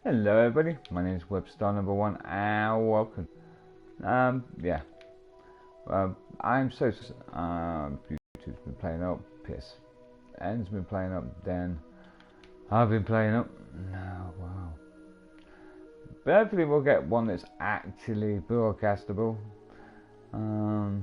Hello everybody, my name is webstarno1's and welcome. I'm so YouTube's been playing up, PSN's been playing up, then I've been playing up. No, wow. But hopefully we'll get one that's actually broadcastable. Alright,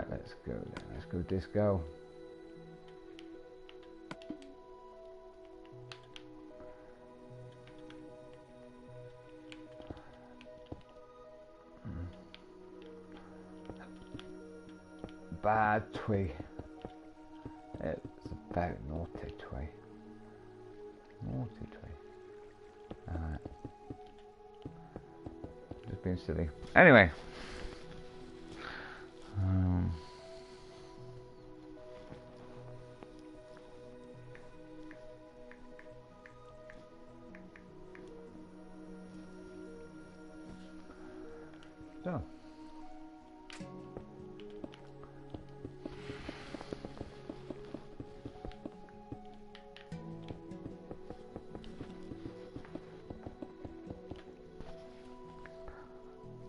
let's go then. Let's go disco. Bad twee. It's about naughty twee. Naughty twee. Alright. Just being silly. Anyway. So.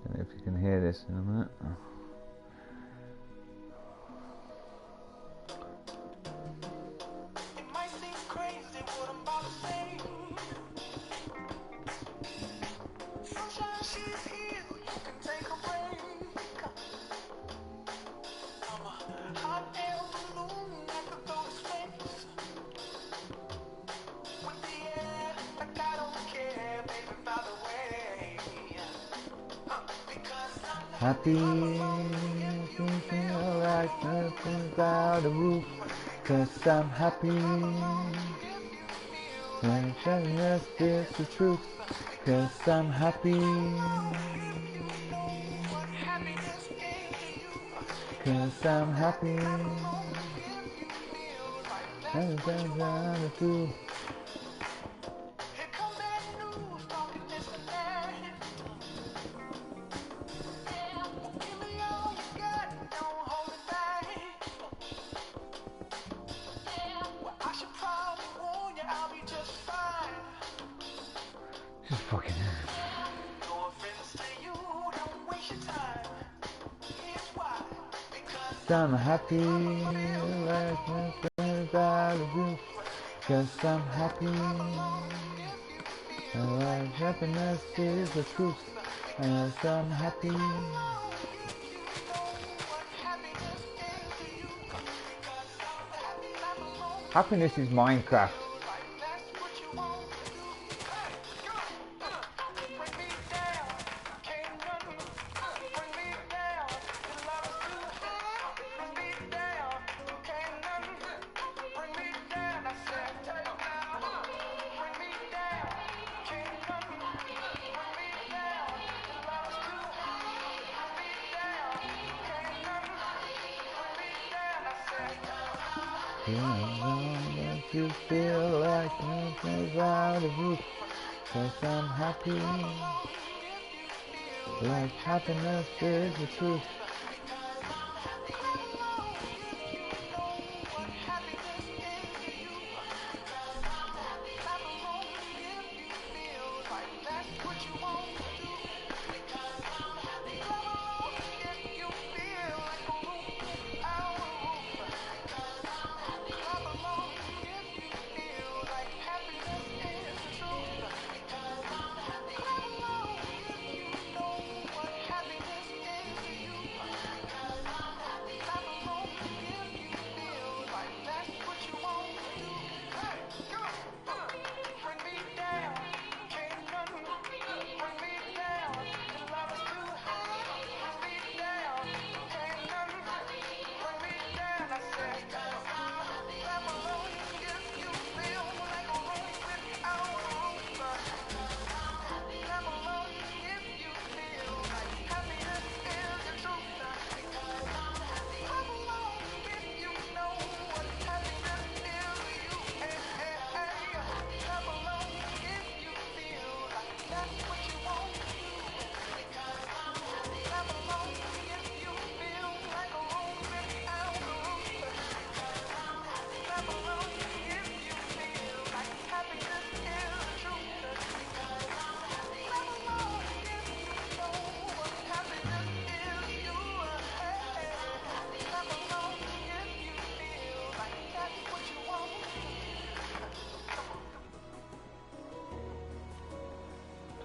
Don't know if you can hear this in a minute. Happy, feel like nothing's out of the roof, 'cause I'm happy. And happiness is the truth, 'cause I'm happy. 'Cause I'm happy. And things out of the roof. Just fucking I'm happy, like nothing's out of the roof, 'cause I'm happy. Like happiness is the truth, 'cause I'm happy. Happiness is Minecraft. Don't you feel like nothing's out of the roof, 'cause I'm happy. Like happiness is the truth.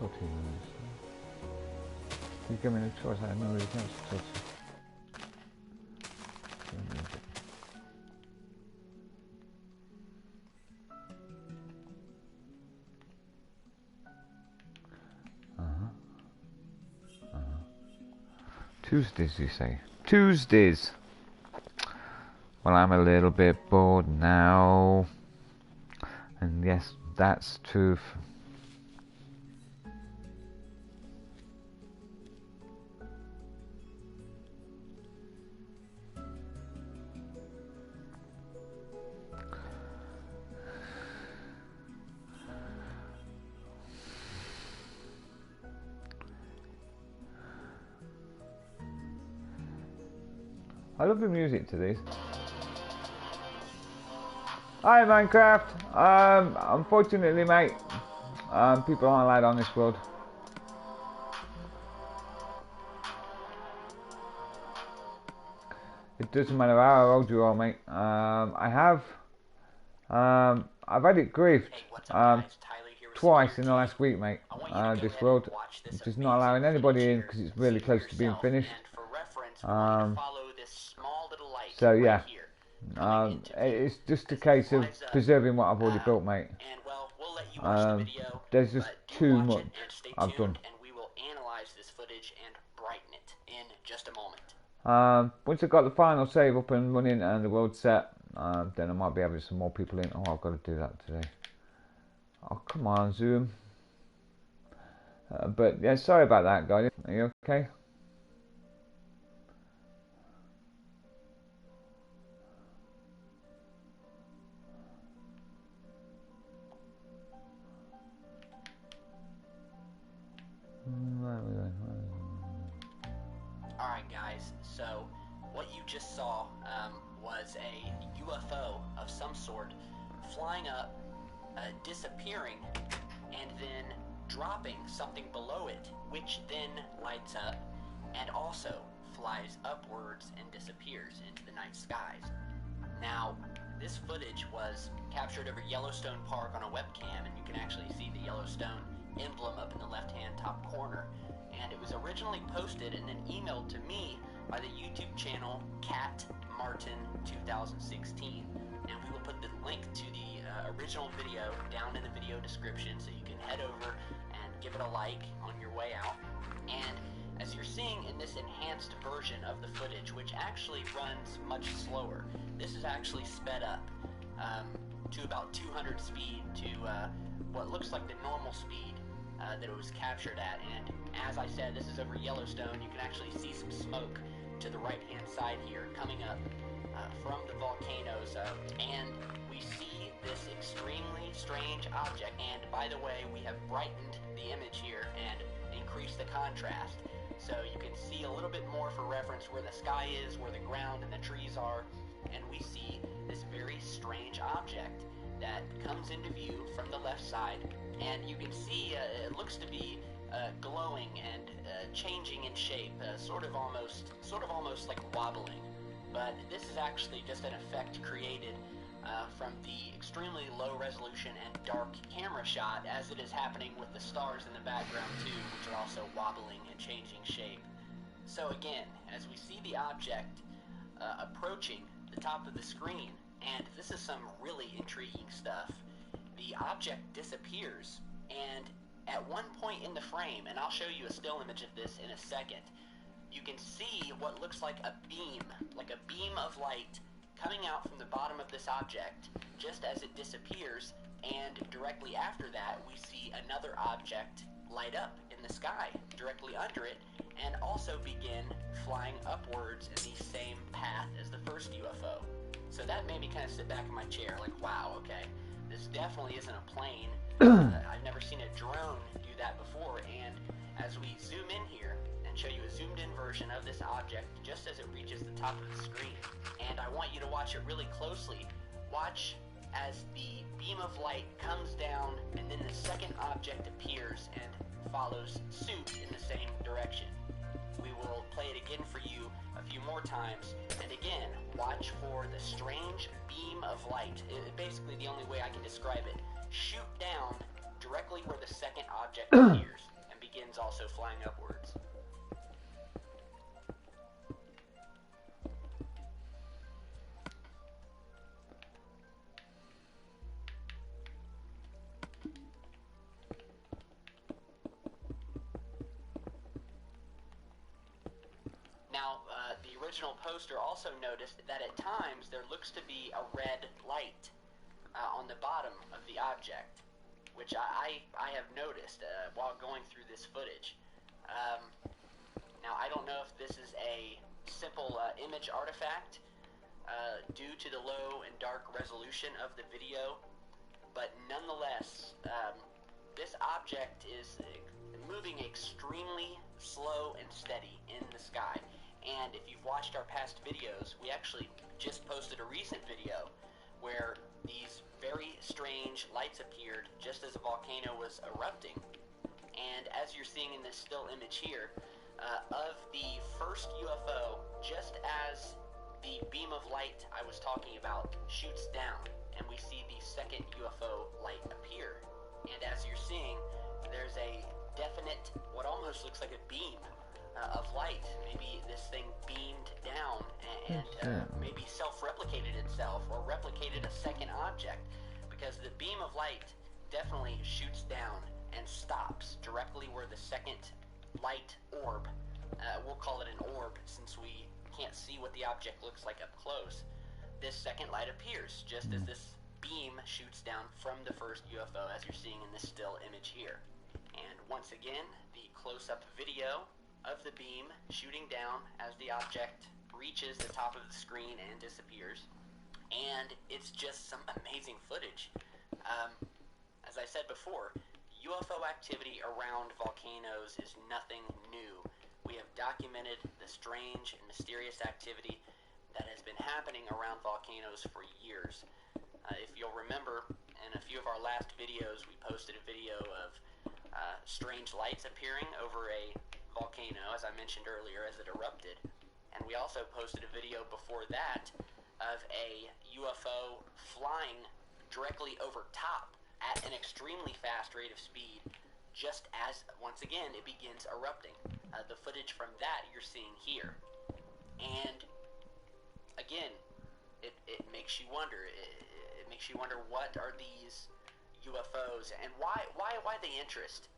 talk to you. You give me the choice, I have no really chance to talk to you. Tuesdays, you say? Tuesdays! Well, I'm a little bit bored now. And yes, that's truth. I love the music to these. Hi Minecraft. Unfortunately, mate, people aren't allowed on this world. It doesn't matter how old you are, mate. I've had it griefed twice in the last week, mate. This world is just not allowing anybody in because it's really close to being finished. So yeah, it's just a case of preserving what I've already built, mate. There's just too much I've done. Once I've got the final save up and running and the world set, then I might be having some more people in. Oh, I've got to do that today. Oh, come on, Zoom. But yeah, sorry about that, guys. Are you okay? Alright guys, so what you just saw was a UFO of some sort flying up, disappearing, and then dropping something below it, which then lights up and also flies upwards and disappears into the night skies. Now, this footage was captured over Yellowstone Park on a webcam, and you can actually see the Yellowstone emblem up in the left-hand top corner. And it was originally posted and then emailed to me by the YouTube channel Cat Martin 2016, and we will put the link to the original video down in the video description, so you can head over and give it a like on your way out. And as you're seeing in this enhanced version of the footage, which actually runs much slower, this is actually sped up to about 200 speed to what looks like the normal speed that it was captured at. And as I said, this is over Yellowstone. You can actually see some smoke to the right hand side here coming up from the volcanoes, and we see this extremely strange object. And by the way, we have brightened the image here and increased the contrast, so you can see a little bit more for reference where the sky is, where the ground and the trees are, and we see this very strange object that comes into view from the left side. And you can see it looks to be glowing and changing in shape, sort of almost like wobbling. But this is actually just an effect created from the extremely low resolution and dark camera shot, as it is happening with the stars in the background too, which are also wobbling and changing shape. So again, as we see the object approaching the top of the screen, and this is some really intriguing stuff, the object disappears, and at one point in the frame, and I'll show you a still image of this in a second, you can see what looks like a beam of light coming out from the bottom of this object just as it disappears, and directly after that we see another object light up in the sky directly under it and also begin flying upwards in the same path as the first UFO. So that made me kind of sit back in my chair like, wow, okay, this definitely isn't a plane. I've never seen a drone do that before. And as we zoom in here and show you a zoomed in version of this object just as it reaches the top of the screen, and I want you to watch it really closely. Watch as the beam of light comes down and then the second object appears and follows suit in the same direction. We will play it again for you a few more times, and again, watch for the strange beam of light. Basically the only way I can describe it. Shoot down directly where the second object appears. begins also flying upwards. Now, the original poster also noticed that at times there looks to be a red light on the bottom of the object, which I have noticed while going through this footage. Now, I don't know if this is a simple image artifact due to the low and dark resolution of the video, but nonetheless, this object is moving extremely slow and steady in the sky. And if you've watched our past videos, we actually just posted a recent video where these very strange lights appeared just as a volcano was erupting. And as you're seeing in this still image here, of the first UFO, just as the beam of light I was talking about shoots down, and we see the second UFO light appear. And as you're seeing, there's a definite, what almost looks like a beam of light. Maybe this thing beamed down and maybe self-replicated itself or replicated a second object, because the beam of light definitely shoots down and stops directly where the second light orb, we'll call it an orb since we can't see what the object looks like up close. This second light appears just as this beam shoots down from the first UFO, as you're seeing in this still image here. And once again, the close-up video of the beam shooting down as the object reaches the top of the screen and disappears. And it's just some amazing footage. As I said before, UFO activity around volcanoes is nothing new. We have documented the strange and mysterious activity that has been happening around volcanoes for years. If you'll remember, in a few of our last videos, we posted a video of strange lights appearing over a volcano, as I mentioned earlier, as it erupted. And we also posted a video before that of a UFO flying directly over top at an extremely fast rate of speed, just as, once again, it begins erupting. The footage from that you're seeing here. And, again, it makes you wonder. It makes you wonder, what are these UFOs, and why the interest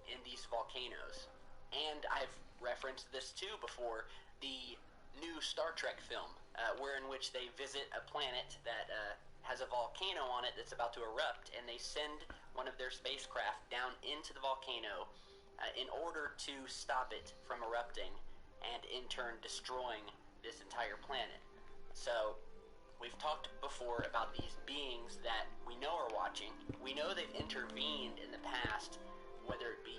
in these volcanoes? And I've referenced this too before, the new Star Trek film, where in which they visit a planet that has a volcano on it that's about to erupt, and they send one of their spacecraft down into the volcano in order to stop it from erupting and in turn destroying this entire planet. So we've talked before about these beings that we know are watching. We know they've intervened in the past, whether it be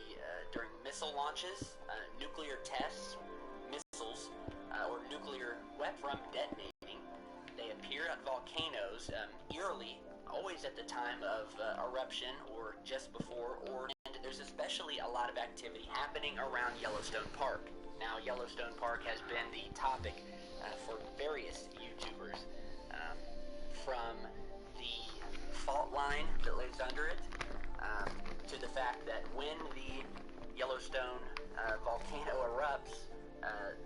during missile launches, nuclear tests, missiles, or nuclear weapons from detonating. They appear at volcanoes eerily, always at the time of eruption or just before, and there's especially a lot of activity happening around Yellowstone Park. Now, Yellowstone Park has been the topic for various YouTubers, from the fault line that lays under it, to the fact that when the Yellowstone volcano erupts,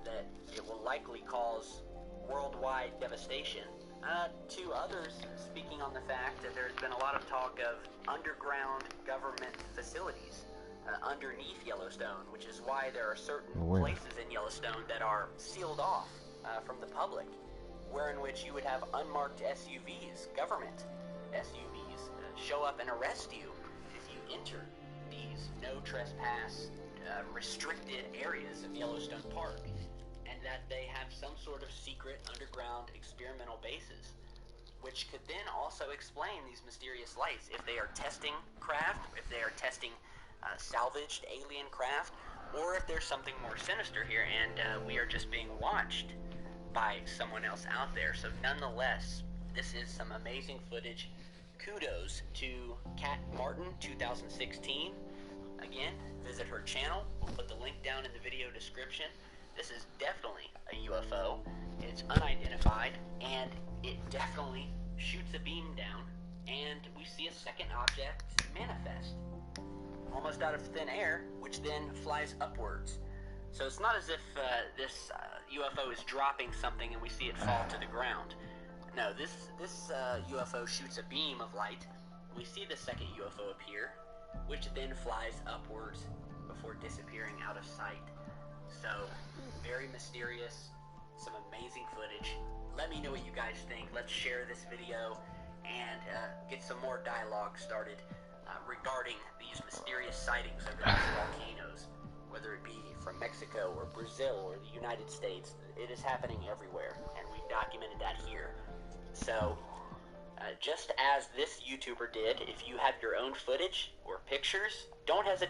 that it will likely cause worldwide devastation, to others speaking on the fact that there's been a lot of talk of underground government facilities underneath Yellowstone, which is why there are certain places in Yellowstone that are sealed off from the public, where in which you would have unmarked SUVs, government SUVs, show up and arrest you if you enter these no trespass restricted areas of Yellowstone Park, and that they have some sort of secret underground experimental bases, which could then also explain these mysterious lights if they are testing craft, if they are testing salvaged alien craft, or if there's something more sinister here and we are just being watched by someone else out there. So nonetheless, this is some amazing footage. Kudos to Kat Martin 2016. Again, visit her channel. We'll put the link down in the video description. This is definitely a UFO. It's unidentified, and it definitely shoots a beam down, and we see a second object manifest. Almost almost out of thin air, which then flies upwards. So it's not as if this UFO is dropping something and we see it fall to the ground. No, this UFO shoots a beam of light. We see the second UFO appear, which then flies upwards before disappearing out of sight. So, very mysterious, some amazing footage. Let me know what you guys think. Let's share this video and get some more dialogue started regarding these mysterious sightings of these volcanoes, whether it be from Mexico or Brazil or the United States. It is happening everywhere, and we've documented that here. So, just as this YouTuber did, if you have your own footage or pictures, don't hesitate